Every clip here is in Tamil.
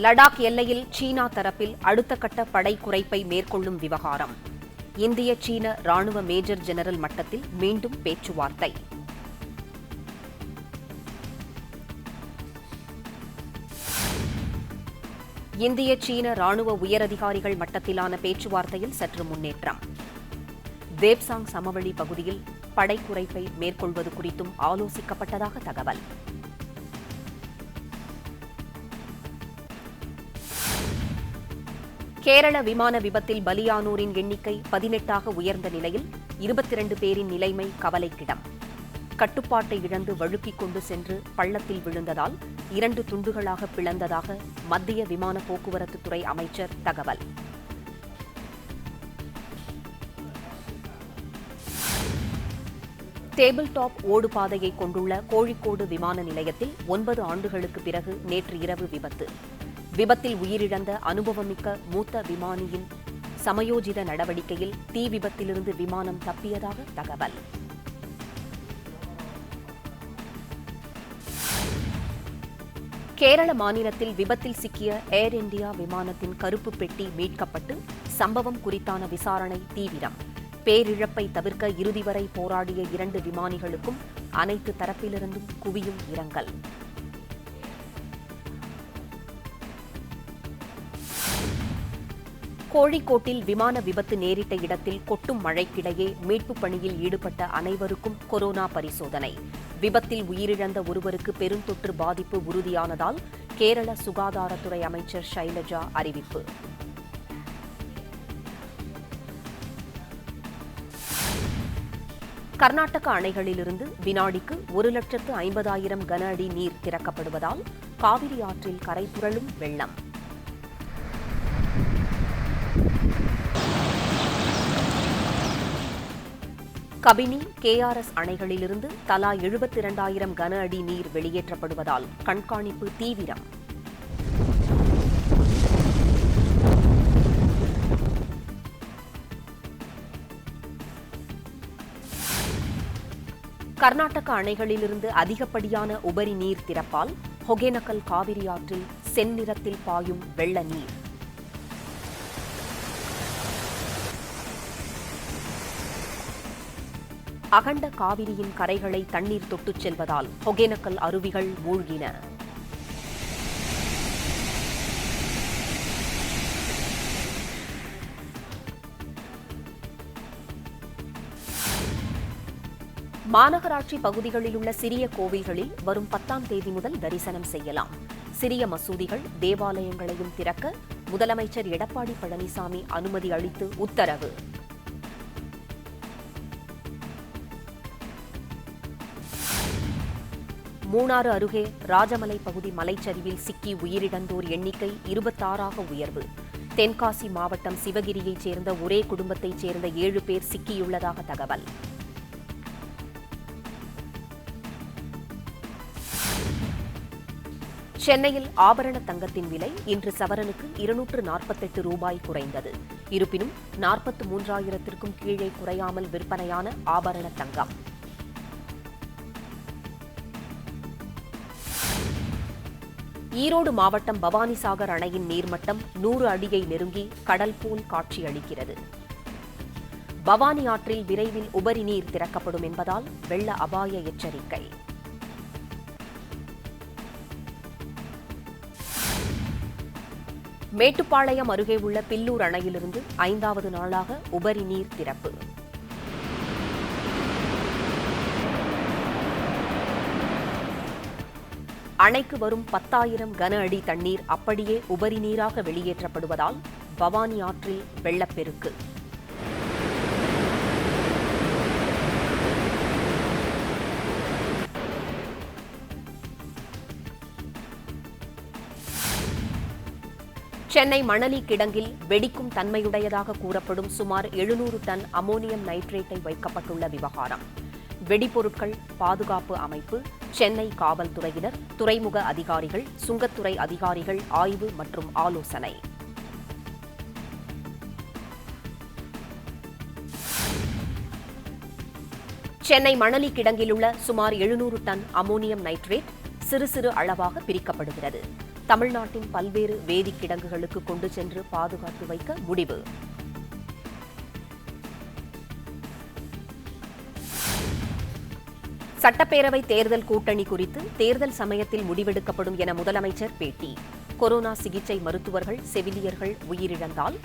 லடாக் எல்லையில் சீனா தரப்பில் அடுத்த கட்ட படை குறைப்பை மேற்கொள்ளும் விவகாரம். இந்திய சீன ராணுவ மேஜர் ஜெனரல் மட்டத்தில் மீண்டும் பேச்சுவார்த்தை. இந்திய சீன ராணுவ உயரதிகாரிகள் மட்டத்திலான பேச்சுவார்த்தையில் சற்று முன்னேற்றம். தேப்சாங் சமவெளி பகுதியில் படை குறைப்பை மேற்கொள்வது குறித்தும் ஆலோசிக்கப்பட்டதாக தகவல். கேரள விமான விபத்தில் பலியானோரின் எண்ணிக்கை 18ஆக உயர்ந்த நிலையில் 22 பேரின் நிலைமை கவலைக்கிடம். கட்டுப்பாட்டை இழந்து வழுக்கிக் கொண்டு சென்று பள்ளத்தில் விழுந்ததால் 2 துண்டுகளாக பிளந்ததாக மத்திய விமான போக்குவரத்துத்துறை அமைச்சர் தகவல். டேபிள் டாப் ஓடுபாதையை கொண்டுள்ள கோழிக்கோடு விமான நிலையத்தில் 9 ஆண்டுகளுக்கு பிறகு நேற்று இரவு விபத்து. விபத்தில் உயிரிழந்த அனுபவமிக்க மூத்த விமானியின் சமயோஜித நடவடிக்கையில் தீ விபத்திலிருந்து விமானம் தப்பியதாக தகவல். கேரள மாநிலத்தில் விபத்தில் சிக்கிய ஏர் இந்தியா விமானத்தின் கருப்பு பெட்டி மீட்கப்பட்டு சம்பவம் குறித்தான விசாரணை தீவிரம். பேரிழப்பை தவிர்க்க இறுதி வரை போராடிய 2 விமானிகளுக்கும் அனைத்து தரப்பிலிருந்தும் குவியும் இரங்கல். கோழிக்கோட்டில் விமான விபத்து நேரிட்ட இடத்தில் கொட்டும் மழைக்கிடையே மீட்புப் பணியில் ஈடுபட்ட அனைவருக்கும் கொரோனா பரிசோதனை. விபத்தில் உயிரிழந்த ஒருவருக்கு பெருந்தொற்று பாதிப்பு உறுதியானதால் கேரள சுகாதாரத்துறை அமைச்சர் ஷைலஜா அறிவிப்பு. கர்நாடக அணைகளிலிருந்து வினாடிக்கு 1,50,000 கன அடி நீர் திறக்கப்படுவதால் காவிரி ஆற்றில் கரை புரளும் வெள்ளம். கபினி, கேஆர்எஸ் அணைகளிலிருந்து தலா 72,000 கன அடி நீர் வெளியேற்றப்படுவதால் கண்காணிப்பு தீவிரம். கர்நாடக அணைகளிலிருந்து அதிகப்படியான உபரி நீர் திறப்பால் ஒகேனக்கல் காவிரி ஆற்றில் செந்நிறத்தில் பாயும் வெள்ள நீர். அகண்ட காவிரியின் கரைகளை தண்ணீர் தொட்டுச் செல்வதால் ஒகேனக்கல் அருவிகள் மூழ்கின. மாநகராட்சி பகுதிகளில் உள்ள சிறிய கோவில்களில் வரும் 10ஆம் தேதி முதல் தரிசனம் செய்யலாம். சிறிய மசூதிகள், தேவாலயங்களையும் திறக்க முதலமைச்சர் எடப்பாடி பழனிசாமி அனுமதி அளித்து உத்தரவு. மூணாறு அருகே ராஜமலை பகுதி மலைச்சரிவில் சிக்கி உயிரிழந்தோர் எண்ணிக்கை 26ஆக உயர்வு. தென்காசி மாவட்டம் சிவகிரியைச் சேர்ந்த ஒரே குடும்பத்தைச் சேர்ந்த 7 பேர் சிக்கியுள்ளதாக தகவல். சென்னையில் ஆபரண தங்கத்தின் விலை இன்று சவரனுக்கு 248 ரூபாய் குறைந்தது. இருப்பினும் 43,000க்கும் கீழே குறையாமல் விற்பனையான ஆபரண தங்கம். ஈரோடு மாவட்டம் பவானிசாகர் அணையின் நீர்மட்டம் 100 அடியை நெருங்கி கடல் போல் காட்சியளிக்கிறது. பவானி ஆற்றில் விரைவில் உபரி நீர் திறக்கப்படும் என்பதால் வெள்ள அபாய எச்சரிக்கை. மேட்டுப்பாளையம் அருகே உள்ள பில்லூர் அணையிலிருந்து 5வது நாளாக உபரி நீர் திறப்பு. அணைக்கு வரும் 10,000 கன அடி தண்ணீர் அப்படியே உபரி நீராக வெளியேற்றப்படுவதால் பவானி ஆற்றில் வெள்ளப்பெருக்கு. சென்னை மணலி கிடங்கில் வெடிக்கும் தன்மையுடையதாக கூறப்படும் சுமார் 700 டன் அமோனியம் நைட்ரேட்டை வைக்கப்பட்டுள்ள விவகாரம். வெடிபொருட்கள் பாதுகாப்பு அமைப்பு, சென்னை காவல்துறையினர், துறைமுக அதிகாரிகள், சுங்கத்துறை அதிகாரிகள் ஆய்வு மற்றும் ஆலோசனை. சென்னை மணலி கிடங்கில் உள்ள சுமார் 700 டன் அமோனியம் நைட்ரேட் சிறு சிறு அளவாக பிரிக்கப்படுகிறது. தமிழ்நாட்டின் பல்வேறு வேதிக் கிடங்குகளுக்கு கொண்டு சென்று பாதுகாத்து வைக்க முடிவு. சட்டப்பேரவை தேர்தல் கூட்டணி குறித்து தேர்தல் சமயத்தில் முடிவெடுக்கப்படும் என முதலமைச்சர் பேட்டி. கொரோனா சிகிச்சை மருத்துவர்கள், செவிலியர்கள் உயிரிழந்தால்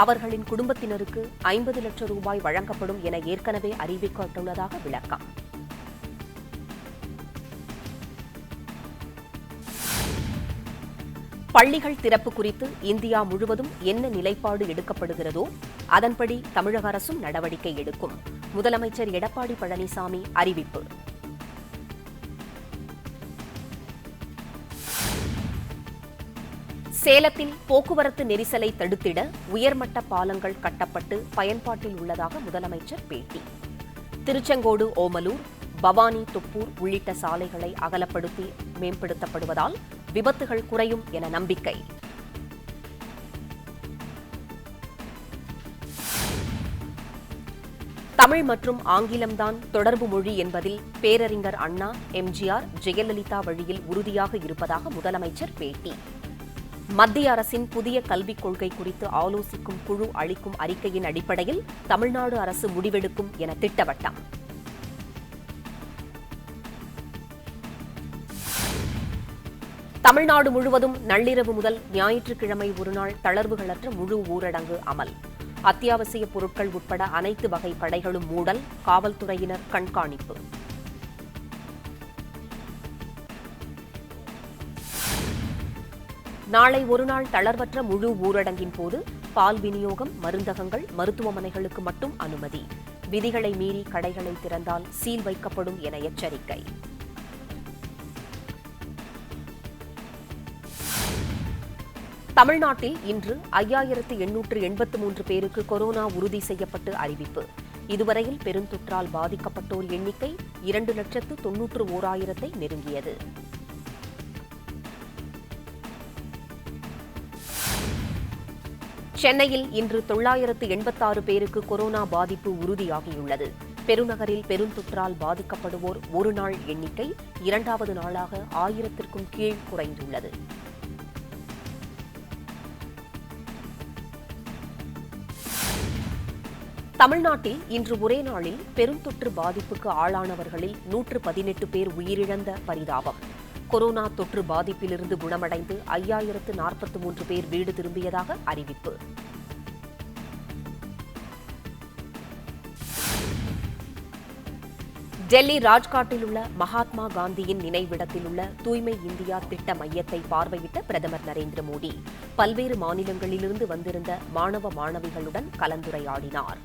அவர்களின் குடும்பத்தினருக்கு 50 லட்சம் ரூபாய் வழங்கப்படும் என ஏற்கனவே அறிவிக்கப்பட்டுள்ளதாக விளக்கம். பள்ளிகள் திறப்பு குறித்து இந்தியா முழுவதும் என்ன நிலைப்பாடு எடுக்கப்படுகிறதோ அதன்படி தமிழக அரசும் நடவடிக்கை எடுக்கும். முதலமைச்சர் எடப்பாடி பழனிசாமி அறிவிப்பு. சேலத்தில் போக்குவரத்து நெரிசலை தடுத்திட உயர்மட்ட பாலங்கள் கட்டப்பட்டு பயன்பாட்டில் உள்ளதாக முதலமைச்சர் பேட்டி. திருச்செங்கோடு, ஓமலூர், பவானி, தொப்பூர் உள்ளிட்ட சாலைகளை அகலப்படுத்தி மேம்படுத்தப்படுவதால் விபத்துகள் குறையும் என நம்பிக்கை. தமிழ் மற்றும் ஆங்கிலம்தான் தொடர்பு மொழி என்பதில் பேரறிஞர் அண்ணா, எம்ஜிஆர், ஜெயலலிதா வழியில் உறுதியாக இருப்பதாக முதலமைச்சர் பேட்டி. மத்திய அரசின் புதிய கல்விக் கொள்கை குறித்து ஆலோசிக்கும் குழு அளிக்கும் அறிக்கையின் அடிப்படையில் தமிழ்நாடு அரசு முடிவெடுக்கும் என திட்டவட்டம். தமிழ்நாடு முழுவதும் நள்ளிரவு முதல் ஞாயிற்றுக்கிழமை ஒருநாள் தளர்வுகளற்ற முழு ஊரடங்கு அமல். அத்தியாவசிய பொருட்கள் உட்பட அனைத்து வகை கடைகளும் மூடல், காவல்துறையினர் கண்காணிப்பு. நாளை ஒருநாள் தளர்வற்ற முழு ஊரடங்கின் போது பால் விநியோகம், மருந்தகங்கள், மருத்துவமனைகளுக்கு மட்டும் அனுமதி. விதிகளை மீறி கடைகளை திறந்தால் சீல் வைக்கப்படும் என எச்சரிக்கை. தமிழ்நாட்டில் இன்று 5883 பேருக்கு கொரோனா உறுதி செய்யப்பட்டு அறிவிப்பு. இதுவரையில் பெருந்தொற்றால் பாதிக்கப்பட்டோர் எண்ணிக்கை 2,91,000 நெருங்கியது. சென்னையில் இன்று 986 பேருக்கு கொரோனா பாதிப்பு உறுதியாகியுள்ளது. பெருநகரில் பெருந்தொற்றால் பாதிக்கப்படுவோர் ஒருநாள் எண்ணிக்கை 2வது நாளாக 1000க்கும் கீழ் குறைந்துள்ளது. தமிழ்நாட்டில் இன்று ஒரே நாளில் பெருந்தொற்று பாதிப்புக்கு ஆளானவர்களில் 118 பேர் உயிரிழந்த பரிதாபம். கொரோனா தொற்று பாதிப்பிலிருந்து குணமடைந்து 5043 பேர் வீடு திரும்பியதாக அறிவிப்பு. டெல்லி ராஜ்காட்டில் உள்ள மகாத்மா காந்தியின் நினைவிடத்தில் உள்ள தூய்மை இந்தியா திட்ட மையத்தை பார்வையிட்ட பிரதமர் நரேந்திர மோடி பல்வேறு மாநிலங்களிலிருந்து வந்திருந்த மாணவ மாணவிகளுடன் கலந்துரையாடினார்.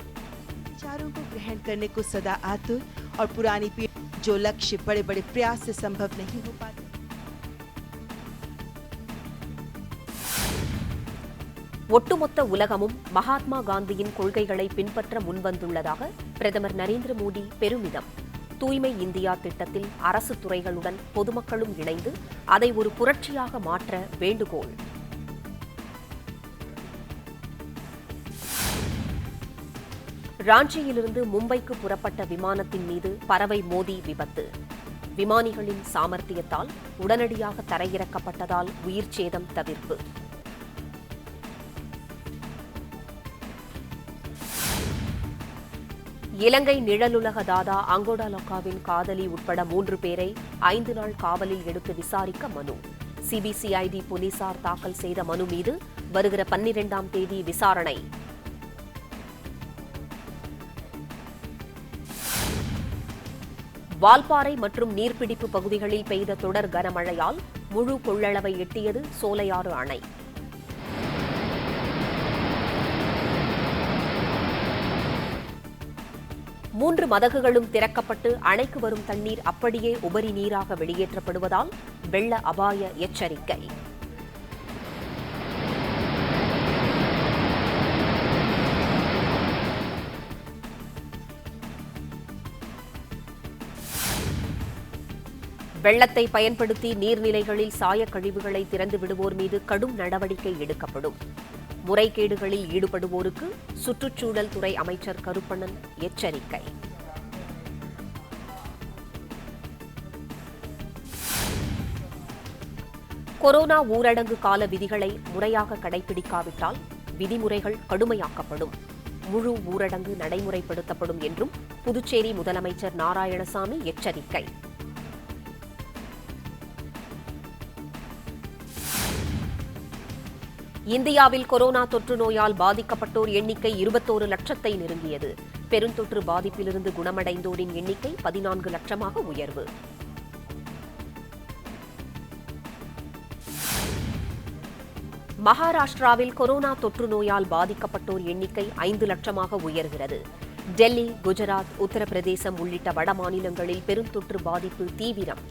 विचारों को ग्रहण करने को सदा आतुर और पुरानी पीढ़ी जो लक्ष्य बड़े बड़े प्रयास से संभव नहीं हो पाते. ஒட்டுமொத்த உலகமும் மகாத்மா காந்தியின் கொள்கைகளை பின்பற்ற முன்வந்துள்ளதாக பிரதமர் நரேந்திர மோடி பெருமிதம். தூய்மை இந்தியா திட்டத்தில் அரசு துறைகளுடன் பொதுமக்களும் இணைந்து அதை ஒரு புரட்சியாக மாற்ற வேண்டுகோள். ராஞ்சியிலிருந்து மும்பைக்கு புறப்பட்ட விமானத்தின் மீது பறவை மோதி விபத்து. விமானிகளின் சாமர்த்தியத்தால் உடனடியாக தரையிறக்கப்பட்டதால் உயிர் சேதம் தவிர்ப்பு. இலங்கை நிழலுலக தாதா அங்கோடா லொக்காவின் காதலி உட்பட 3 பேரை 5 நாள் காவலில் எடுத்து விசாரிக்க மனு. சிபிசிஐடி போலீசார் தாக்கல் செய்த மனு மீது வருகிற 12ஆம் தேதி விசாரணை. வால்பாறை மற்றும் நீர்பிடிப்பு பகுதிகளில் பெய்த தொடர் கனமழையால் முழு கொள்ளளவை எட்டியது சோலையாறு அணை. மூன்று மதகுகளும் திறக்கப்பட்டு அணைக்கு வரும் தண்ணீர் அப்படியே உபரி நீராக வெளியேற்றப்படுவதால் வெள்ள அபாய எச்சரிக்கை. வெள்ளத்தை பயன்படுத்தி நீர்நிலைகளில் சாயக் கழிவுகளை திறந்து விடுவோர் மீது கடும் நடவடிக்கை எடுக்கப்படும். முறைகேடுகளில் ஈடுபடுவோருக்கு சுற்றுச்சூழல் துறை அமைச்சர் கருப்பண்ணன் எச்சரிக்கை. கொரோனா ஊரடங்கு கால விதிகளை முறையாக கடைபிடிக்காவிட்டால் விதிமுறைகள் கடுமையாக்கப்படும். முழு ஊரடங்கு நடைமுறைப்படுத்தப்படும் என்றும் புதுச்சேரி முதலமைச்சர் நாராயணசாமி எச்சரிக்கை. இந்தியாவில் கொரோனா தொற்று நோயால் பாதிக்கப்பட்டோர் எண்ணிக்கை 21 லட்சத்தை நெருங்கியது. பெருந்தொற்று பாதிப்பிலிருந்து குணமடைந்தோரின் எண்ணிக்கை 14 லட்சமாக உயர்வு. மகாராஷ்டிராவில் கொரோனா தொற்று நோயால் பாதிக்கப்பட்டோர் எண்ணிக்கை 5 லட்சமாக உயர்கிறது. டெல்லி, குஜராத், உத்தரப்பிரதேசம் உள்ளிட்ட வட மாநிலங்களில் பெருந்தொற்று பாதிப்பு தீவிரம்.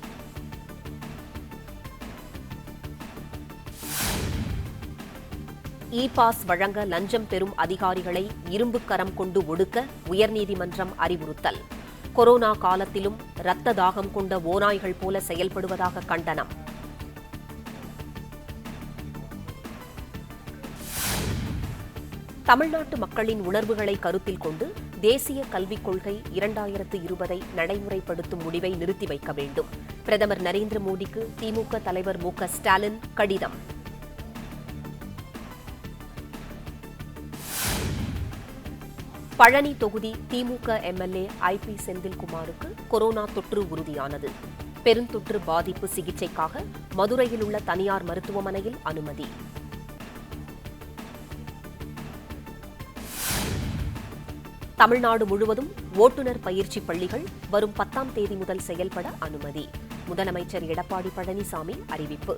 இ-பாஸ் வழங்க லஞ்சம் பெறும் அதிகாரிகளை இரும்புக் கரம் கொண்டு ஒடுக்க உயர்நீதிமன்றம் அறிவுறுத்தல். கொரோனா காலத்திலும் இரத்த தாகம் கொண்ட ஓநாய்கள் போல செயல்படுவதாக கண்டனம். தமிழ்நாட்டு மக்களின் உணர்வுகளை கருத்தில் கொண்டு தேசிய கல்விக் கொள்கை 2020 நடைமுறைப்படுத்தும் முடிவை நிறுத்தி வைக்க வேண்டும். பிரதமர் நரேந்திர மோடிக்கு திமுக தலைவர் மு.க. ஸ்டாலின் கடிதம். பழனி தொகுதி திமுக எம்எல்ஏ ஐ.பி. செந்தில்குமாருக்கு கொரோனா தொற்று உறுதியானது. பெருந்தொற்று பாதிப்பு சிகிச்சைக்காக மதுரையில் உள்ள தனியார் மருத்துவமனையில் அனுமதி. தமிழ்நாடு முழுவதும் ஓட்டுநர் பயிற்சி பள்ளிகள் வரும் 10ஆம் தேதி முதல் செயல்பட அனுமதி. முதலமைச்சர் எடப்பாடி பழனிசாமி அறிவிப்பு.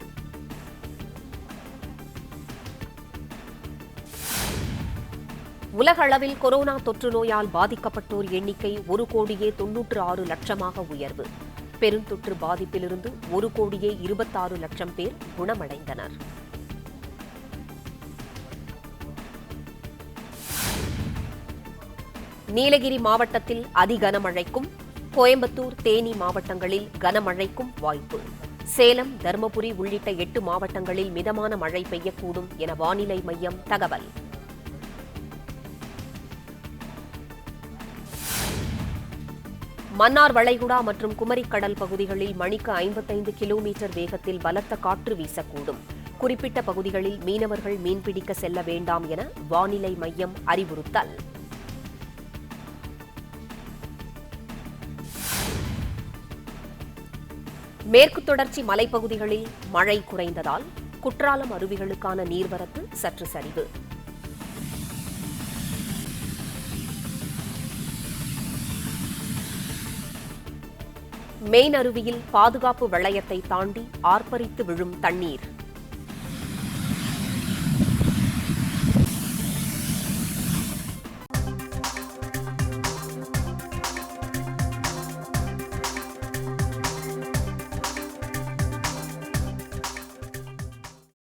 உலக அளவில் கொரோனா தொற்று நோயால் பாதிக்கப்பட்டோர் எண்ணிக்கை 1,96 லட்சமாக உயர்வு. பெருந்தொற்று பாதிப்பிலிருந்து 1,26 லட்சம் பேர் குணமடைந்தனர். நீலகிரி மாவட்டத்தில் அதிகனமழைக்கும், கோயம்புத்தூர், தேனி மாவட்டங்களில் கனமழைக்கும் வாய்ப்பு. சேலம், தருமபுரி உள்ளிட்ட 8 மாவட்டங்களில் மிதமான மழை பெய்யக்கூடும் என வானிலை மையம் தகவல். மன்னார் வளைகுடா மற்றும் குமரிக்கடல் பகுதிகளில் மணிக்கு 55 கிலோமீட்டர் வேகத்தில் பலத்த காற்று வீசக்கூடும். குறிப்பிட்ட பகுதிகளில் மீனவர்கள் மீன்பிடிக்க செல்ல வேண்டாம் என வானிலை மையம் அறிவுறுத்தல். மேற்கு தொடர்ச்சி மலைப்பகுதிகளில் மழை குறைந்ததால் குற்றாலம் அருவிகளுக்கான நீர்வரத்து சற்று சரிவு. மெயின் அருவியில் பாதுகாப்பு வளையத்தை தாண்டி ஆர்ப்பரித்து விழும் தண்ணீர்.